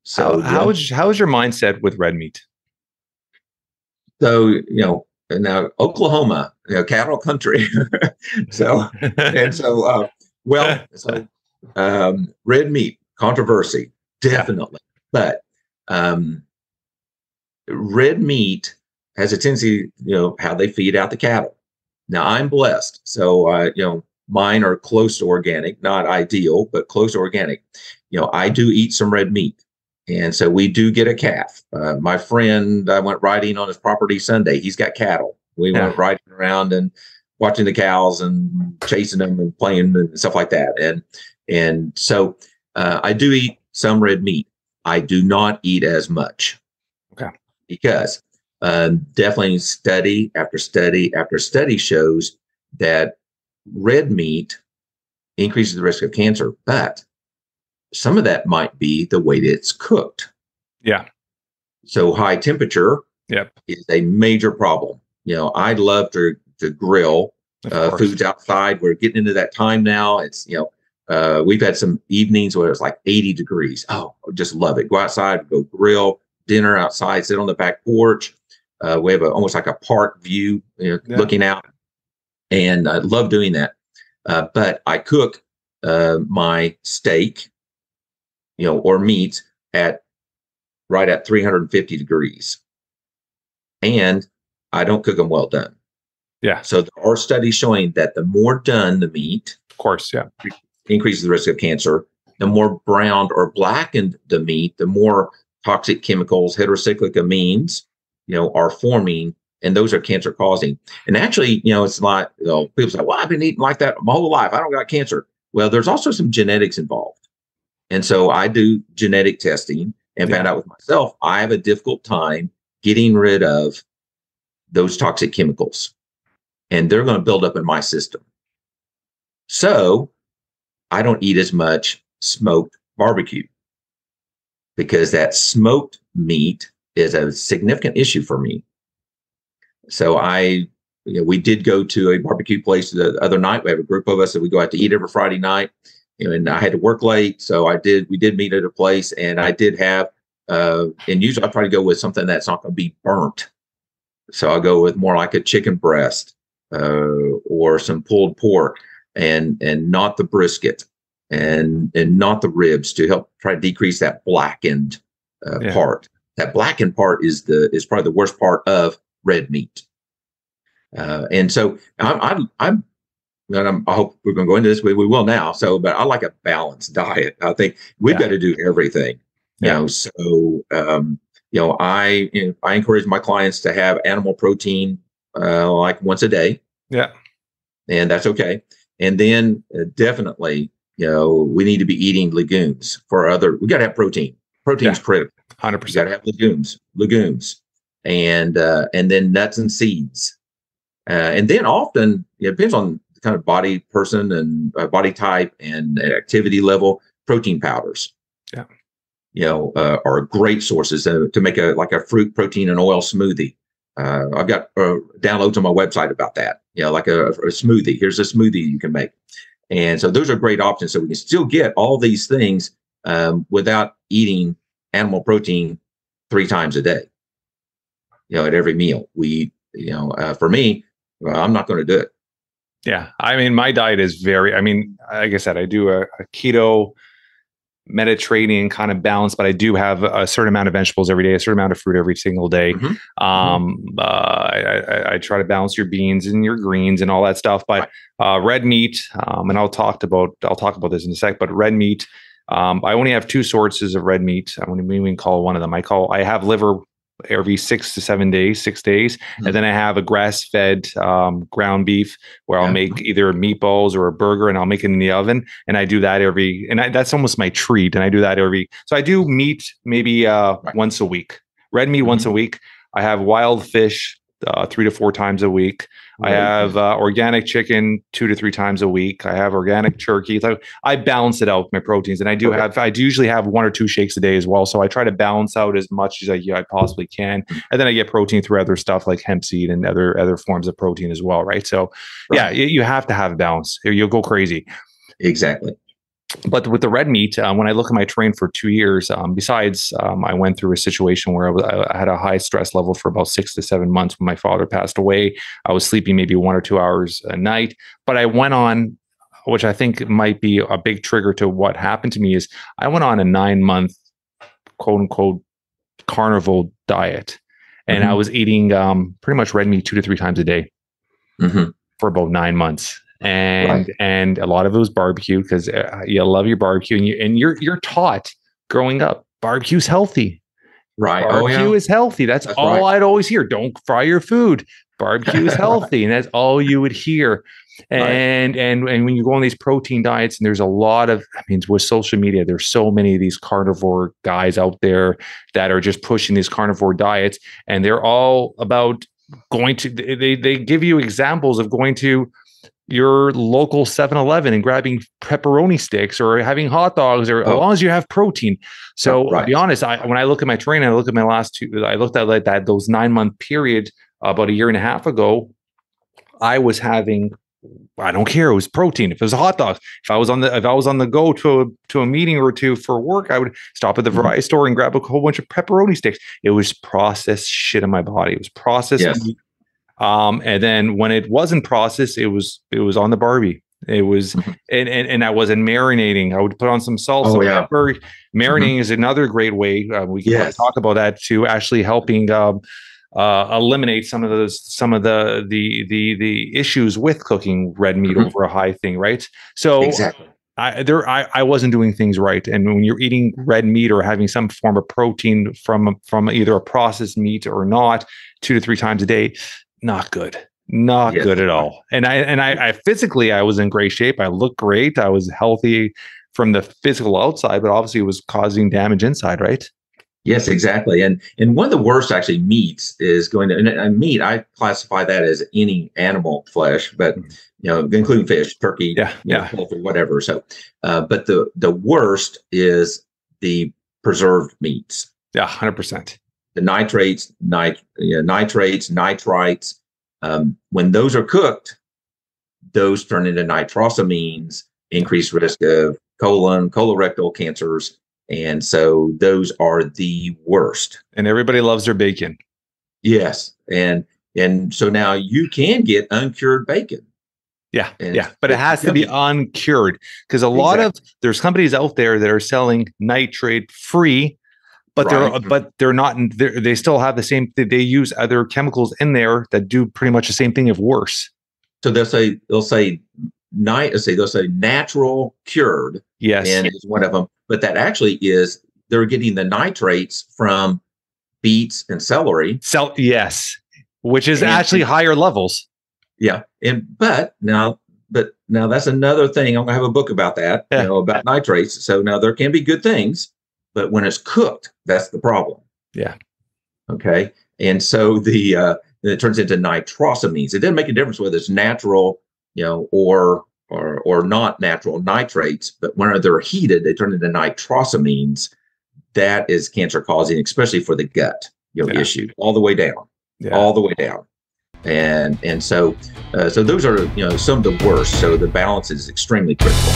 So how's your mindset with red meat? now Oklahoma, cattle country. so and so well, so red meat controversy, Yeah. definitely. But um, red meat has a tendency, how they feed out the cattle. Now I'm blessed, so mine are close to organic, not ideal, but close to organic. I do eat some red meat, and so we do get a calf. My friend, I went riding on his property Sunday. He's got cattle. We went Yeah. riding around and watching the cows and chasing them and playing and stuff like that. And so I do eat some red meat. I do not eat as much. Okay. Because definitely study after study after study shows that red meat increases the risk of cancer, but some of that might be the way that it's cooked. Yeah. So high temperature is a major problem. I'd love to grill foods outside. We're getting into that time now. It's, we've had some evenings where it's like 80 degrees. Oh, just love it. Go outside, go grill, dinner outside, sit on the back porch. We have almost like a park view, looking out, and I love doing that. But I cook my steak, or meat right at 350 degrees, and I don't cook them well done. Yeah. So there are studies showing that the more done the meat, of course, increases the risk of cancer. The more browned or blackened the meat, the more toxic chemicals, heterocyclic amines, are forming, and those are cancer causing. And actually, it's not, people say, well, I've been eating like that my whole life. I don't got cancer. Well, there's also some genetics involved. And so I do genetic testing and found out with myself, I have a difficult time getting rid of those toxic chemicals, and they're going to build up in my system. So I don't eat as much smoked barbecue, because that smoked meat is a significant issue for me. So we did go to a barbecue place the other night. We have a group of us that we go out to eat every Friday night, and I had to work late. So we did meet at a place, and I did have, and usually I try to go with something that's not going to be burnt. So I'll go with more like a chicken breast, or some pulled pork, and not the brisket, and not the ribs, to help try to decrease that blackened part. That blackened part is probably the worst part of red meat. And so I hope we're going to go into this. We will now. So, but I like a balanced diet. I think we've got to do everything. So I encourage my clients to have animal protein like once a day. Yeah, and that's okay. And then definitely, we need to be eating legumes we got to have protein. Protein's critical. 100%. You got to have legumes, and then nuts and seeds. And then often, it depends on the kind of body person and body type and activity level, protein powders. Are great sources to make like a fruit, protein, and oil smoothie. I've got downloads on my website about that. Like a smoothie. Here's a smoothie you can make. And so those are great options. So we can still get all these things without eating animal protein 3 times a day. At every meal. For me, I'm not going to do it. Yeah. I mean, my diet is like I said, I do a keto Mediterranean kind of balance, but I do have a certain amount of vegetables every day, a certain amount of fruit every single day. I try to balance your beans and your greens and all that stuff, but red meat, and I'll talk about this in a sec, but red meat, I only have 2 sources of red meat. I wouldn't even call one of them. I have liver every 6 to 7 days, 6 days. And then I have a grass-fed ground beef where I'll make either meatballs or a burger, and I'll make it in the oven. And I do that that's almost my treat. And I do that so I do meat maybe once a week, red meat once a week. I have wild fish 3 to 4 times a week. I have organic chicken 2 to 3 times a week. I have organic turkey. So I balance it out with my proteins, and I do usually have 1 or 2 shakes a day as well. So I try to balance out as much as I possibly can, and then I get protein through other stuff like hemp seed and other forms of protein as well, right? So you have to have a balance, or you'll go crazy. Exactly. But with the red meat, when I look at my train for 2 years, besides I went through a situation where I had a high stress level for about 6 to 7 months when my father passed away. I was sleeping maybe 1 or 2 hours a night, but I went on, which I think might be a big trigger to what happened to me, is I went on a 9 month quote unquote carnivore diet. And I was eating pretty much red meat 2 to 3 times a day for about 9 months. And a lot of it was barbecue, because you love your barbecue, and you're taught growing up, barbecue's healthy. Right. Barbecue is healthy. That's all I'd always hear. Don't fry your food. Barbecue is healthy. And that's all you would hear. And when you go on these protein diets, and there's a lot of, I mean, with social media, there's so many of these carnivore guys out there that are just pushing these carnivore diets, and they're all about going to, they give you examples of going to your local 7-Eleven and grabbing pepperoni sticks or having hot dogs, or as long as you have protein. So to be honest, when I look at my training, I look at my last two, I looked at like that, those 9-month period about 1.5 years ago, I was having, I don't care, it was protein. If it was a hot dog, if I was on the go to a meeting or two for work, I would stop at the variety store and grab a whole bunch of pepperoni sticks. It was processed shit in my body. It was processed meat. And then when it wasn't processed, it was on the Barbie. It was, and I wasn't marinating. I would put on some salsa, pepper. Marinating is another great way. We can talk about that too, actually helping eliminate some of the issues with cooking red meat over a high thing, right? So I wasn't doing things right. And when you're eating red meat or having some form of protein from either a processed meat or not, 2 to 3 times a day, not good. Not good at all. And I physically, I was in great shape. I looked great. I was healthy from the physical outside, but obviously it was causing damage inside, right? Yes, exactly. And one of the worst actually meats is going to, and meat, I classify that as any animal flesh, but including fish, turkey, poultry, whatever. So, but the worst is the preserved meats. Yeah, 100%. The nitrates, nitrites. When those are cooked, those turn into nitrosamines, increased risk of colon, colorectal cancers. And so those are the worst. And everybody loves their bacon. Yes. And so now you can get uncured bacon. Yeah. But it has to be uncured, because a lot of, there's companies out there that are selling nitrate free, but they're not, they still have the same, they use other chemicals in there that do pretty much the same thing, if worse. So they'll say natural cured. Yes. And it's one of them. But that actually is, they're getting the nitrates from beets and celery. Yes. Which is actually higher levels. Yeah. But now that's another thing. I'm gonna have a book about that, about nitrates. So now there can be good things, but when it's cooked, that's the problem. Yeah. Okay. And so it turns into nitrosamines. It doesn't make a difference whether it's natural, or not natural nitrates, but when they're heated, they turn into nitrosamines. That is cancer causing, especially for the gut, issue, all the way down, all the way down. And so those are, some of the worst. So the balance is extremely critical.